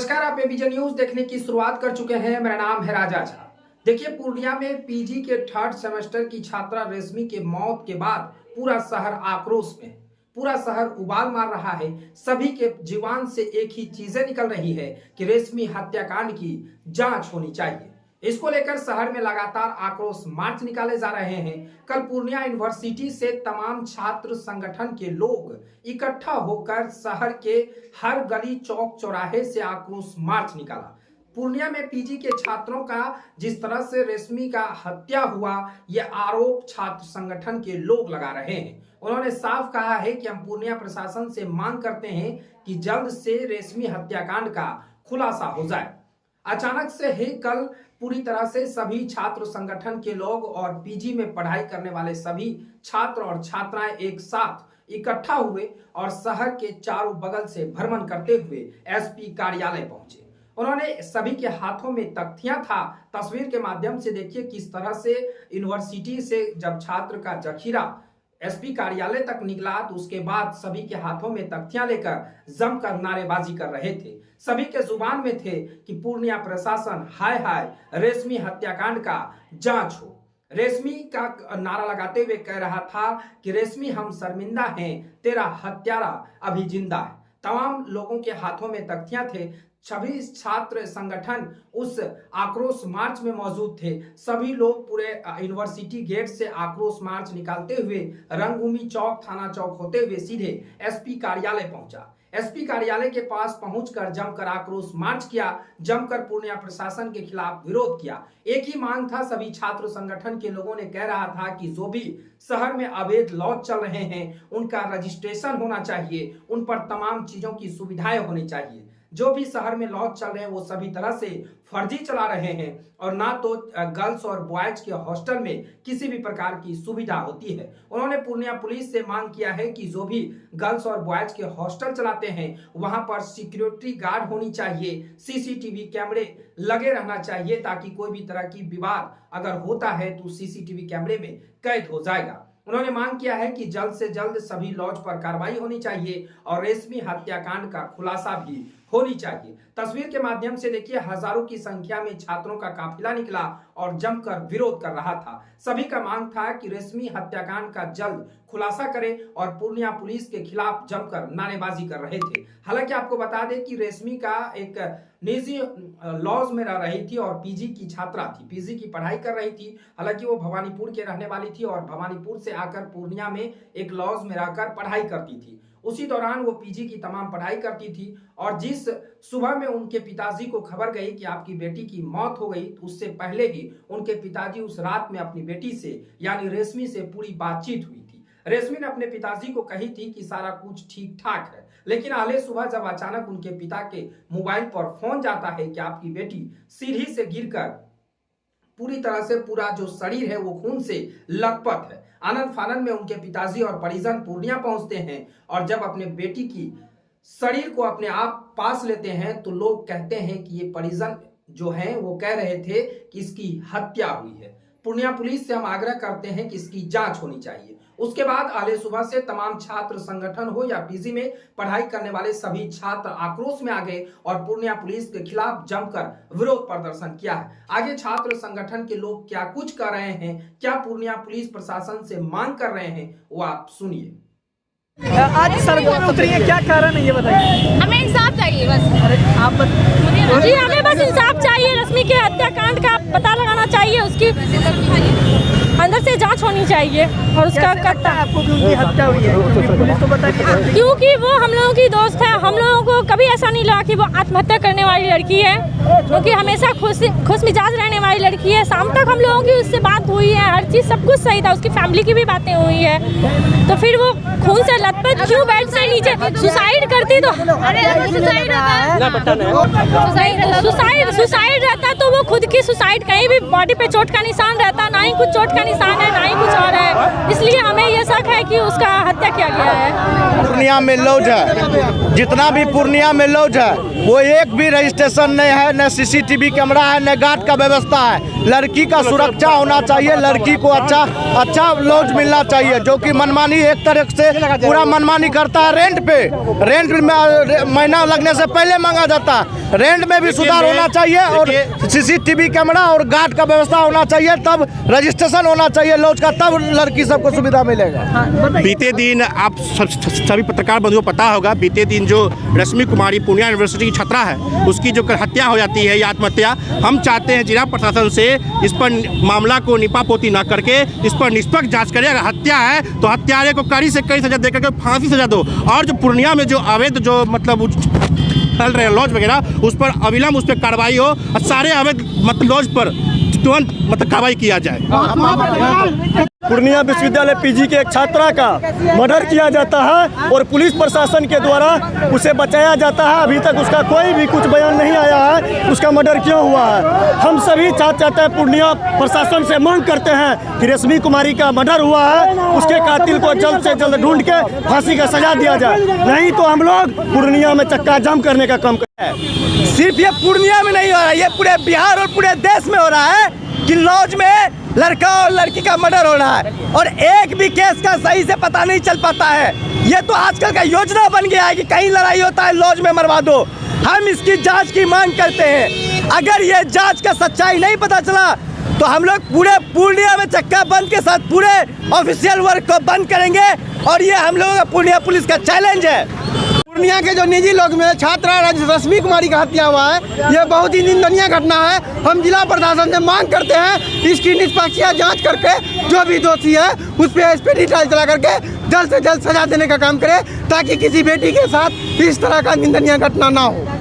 नमस्कार, आप ABJ news देखने की शुरुआत कर चुके हैं। मेरा नाम है राजा झा। देखिए, पूर्णिया में पीजी के 3rd सेमेस्टर की छात्रा रेशमी के मौत के बाद पूरा शहर आक्रोश में है। पूरा शहर उबाल मार रहा है। सभी के जीवन से एक ही चीजें निकल रही है कि रेशमी हत्याकांड की जांच होनी चाहिए। इसको लेकर शहर में लगातार आक्रोश मार्च निकाले जा रहे हैं। कल पूर्णिया यूनिवर्सिटी से तमाम छात्र संगठन के लोग इकट्ठा होकर शहर के हर गली चौक चौराहे से आक्रोश मार्च निकाला। पूर्णिया में पीजी के छात्रों का जिस तरह से रेशमी का हत्या हुआ, यह आरोप छात्र संगठन के लोग लगा रहे हैं। उन्होंने साफ कहा है कि हम पूर्णिया प्रशासन से मांग करते हैं कि जल्द से रेशमी हत्याकांड का खुलासा हो जाए। अचानक से ही कल पूरी तरह से सभी छात्र संगठन के लोग और पीजी में पढ़ाई करने वाले सभी छात्र और छात्राएं एक साथ इकट्ठा हुए और शहर के चारों बगल से भ्रमण करते हुए एसपी कार्यालय पहुंचे। उन्होंने सभी के हाथों में तख्तियां था। तस्वीर के माध्यम से देखिए किस तरह से यूनिवर्सिटी से जब छात्र का जखीरा एसपी कार्यालय तक निकला तो उसके बाद सभी के हाथों में तख्तियां लेकर जमकर नारेबाजी कर रहे थे। सभी के जुबान में थे कि पूर्णिया प्रशासन हाय हाय रेशमी हत्याकांड का जांच हो। रेशमी का नारा लगाते हुए कह रहा था कि रेशमी हम शर्मिंदा हैं, तेरा हत्यारा अभी जिंदा है। तमाम लोगों के हाथों में तख्तियां थे। सभी छात्र संगठन उस आक्रोश मार्च में मौजूद थे। सभी लोग पूरे यूनिवर्सिटी गेट से आक्रोश मार्च निकालते हुए रंगभूमि चौक, थाना चौक होते हुए सीधे एसपी कार्यालय पहुंचा। एसपी कार्यालय के पास पहुंचकर जमकर आक्रोश मार्च किया, जमकर पूर्णिया प्रशासन के खिलाफ विरोध किया। एक ही मांग था सभी छात्र संगठन के लोगों ने, कह रहा था कि जो भी शहर में अवैध लॉज चल रहे हैं उनका रजिस्ट्रेशन होना चाहिए, उन पर तमाम चीजों की सुविधाएं होनी चाहिए। जो भी शहर में लॉज चल रहे हैं वो सभी तरह से फर्जी चला रहे हैं और ना तो गर्ल्स और बॉयज के हॉस्टल में किसी भी प्रकार की सुविधा होती है। उन्होंने पूर्णिया पुलिस से मांग किया है कि जो भी गर्ल्स और बॉयज के हॉस्टल चलाते हैं वहां पर सिक्योरिटी गार्ड होनी चाहिए, सीसीटीवी कैमरे लगे रहना चाहिए ताकि कोई भी तरह की विवाद अगर होता है तो सीसीटीवी कैमरे में कैद हो जाएगा। उन्होंने मांग किया है कि जल्द से जल्द सभी लॉज पर कार्रवाई होनी चाहिए और रेशमी हत्याकांड का खुलासा भी होनी चाहिए। तस्वीर के माध्यम से देखिए हजारों की संख्या में छात्रों का काफिला निकला और जमकर विरोध कर रहा था। सभी का मांग था कि रेशमी हत्याकांड का जल्द खुलासा करे और पूर्णिया पुलिस के खिलाफ जमकर नारेबाजी कर रहे थे। हालांकि आपको बता दें कि रेशमी का एक निजी लॉज में रह रही थी और पीजी की छात्रा थी, पीजी की पढ़ाई कर रही थी। हालांकि वो भवानीपुर के रहने वाली थी और भवानीपुर से आकर पूर्णिया में एक लॉज में रहकर पढ़ाई करती थी। उसी दौरान वो पीजी की तमाम पढ़ाई करती थी और जिस सुबह में उनके पिताजी को खबर गई कि आपकी बेटी की मौत हो गई, तो उससे पहले ही उनके पिताजी उस रात में अपनी बेटी से यानी रेशमी से पूरी बातचीत हुई थी। रेशमी ने अपने पिताजी को कही थी कि सारा कुछ ठीक ठाक है, लेकिन अगले सुबह जब अचानक उनके पिता के मोबाइल पर फोन जाता है कि आपकी बेटी सीढ़ी से गिरकर पूरी तरह से पूरा जो शरीर है वो खून से लथपथ है। आनंद फानंद में उनके पिताजी और परिजन पूर्णिया पहुंचते हैं और जब अपने बेटी की शरीर को अपने आप पास लेते हैं तो लोग कहते हैं कि ये परिजन जो हैं वो कह रहे थे कि इसकी हत्या हुई है। पूर्णिया पुलिस से हम आग्रह करते हैं कि इसकी जांच होनी चाहिए। उसके बाद अगले सुबह से तमाम छात्र संगठन हो या पीजी में पढ़ाई करने वाले सभी छात्र आक्रोश में आ गए और पूर्णिया पुलिस के खिलाफ जमकर विरोध प्रदर्शन किया है। आगे छात्र संगठन के लोग क्या कुछ कर रहे हैं, क्या पूर्णिया पुलिस प्रशासन से मांग कर रहे हैं, वो आप सुनिए। आज सड़कों में उतरी है, क्या कारण है ये बताइए। हमें इंसाफ चाहिए बस। अरे आप जी हमें बस इंसाफ चाहिए। रेशमी के हत्याकांड का पता लगाना चाहिए, उसकी अंदर से जांच होनी चाहिए और उसका लगता है आपको कि उनकी हत्या हुई है? पुलिस को बताइए। क्योंकि वो हम लोगों की दोस्त है। हम लोगों को कभी ऐसा नहीं लगा कि वो आत्महत्या करने वाली लड़की है, क्योंकि हमेशा खुश मिजाज रहने वाली लड़की है। शाम तक हम लोगों की उससे बात हुई है, हर चीज़ सब कुछ सही था, उसकी फैमिली की भी बातें हुई है। तो फिर वो खून से लथपथ क्यों बेड से नीचे सुसाइड करती? तो सुसाइड रहता तो वो खुद की सुसाइड कहीं भी बॉडी पे चोट का निशान रहता, ना ही कुछ चोट का निशान है, ना ही कुछ और है। इसलिए हमें ये शक है कि उसका हत्या किया गया है। पूर्णिया में लॉज है, जितना भी पूर्णिया में लॉज है वो एक भी रजिस्ट्रेशन नहीं है, न सीसीटीवी कैमरा है, न गार्ड का व्यवस्था है। लड़की का सुरक्षा होना चाहिए, लड़की को अच्छा लॉज मिलना चाहिए, जो कि मनमानी एक तरह से पूरा मनमानी करता है। रेंट में महीना लगने से पहले मांगा जाता है। रेंट में भी सुधार होना चाहिए और सीसीटीवी कैमरा और गार्ड का व्यवस्था होना चाहिए, तब रजिस्ट्रेशन होना चाहिए लॉज का, तब लड़की सबको सुविधा मिलेगा। बीते दिन आप सभी पत्रकार बंधुओं को पता होगा, बीते दिन जो रश्मि कुमारी पूर्णिया यूनिवर्सिटी की छात्रा है, उसकी जो हत्या हो जाती है या आत्महत्या, हम चाहते हैं जिला प्रशासन से इस पर मामला को निपापोती न करके इस पर निष्पक्ष जांच करे। अगर हत्या है तो हत्यारे को कड़ी से कड़ी सजा दे करके फांसी सजा दो, और जो पूर्णिया में जो अवैध जो मतलब चल रहे हैं लॉज वगैरह, उस पर अविलंब उस पर कार्रवाई हो और सारे अवैध मतलब लॉज पर तुरंत मतलब कार्रवाई किया जाए। पूर्णिया विश्वविद्यालय पीजी के एक छात्रा का मर्डर किया जाता है और पुलिस प्रशासन के द्वारा उसे बचाया जाता है। अभी तक उसका कोई भी कुछ बयान नहीं आया है उसका मर्डर क्यों हुआ है। हम सभी चाहते हैं, पूर्णिया प्रशासन से मांग करते हैं कि रश्मि कुमारी का मर्डर हुआ है, उसके कातिल को जल्द से जल्द ढूंढ के फांसी का सजा दिया जाए, नहीं तो हम लोग पूर्णिया में चक्का जाम करने का काम करते हैं। सिर्फ ये पूर्णिया में नहीं हो रहा है, ये पूरे बिहार और पूरे देश में हो रहा है कि लॉज में लड़का और लड़की का मर्डर हो रहा है और एक भी केस का सही से पता नहीं चल पाता है। ये तो आजकल का योजना बन गया है कि कहीं लड़ाई होता है लॉज में मरवा दो। हम इसकी जांच की मांग करते हैं। अगर ये जांच का सच्चाई नहीं पता चला तो हम लोग पूरे पूर्णिया में चक्का बंद के साथ पूरे ऑफिशियल वर्क को बंद करेंगे और ये हम लोगों का पूर्णिया पुलिस का चैलेंज है। पूर्णिया के जो निजी लोग में छात्रा रश्मि कुमारी का हत्या हुआ है, ये बहुत ही निंदनीय घटना है। हम जिला प्रशासन से मांग करते हैं इसकी निष्पक्ष जांच करके जो भी दोषी है उस पर डिटेल चला करके जल्द से जल्द सजा देने का काम करे, ताकि किसी बेटी के साथ इस तरह का निंदनीय घटना ना हो।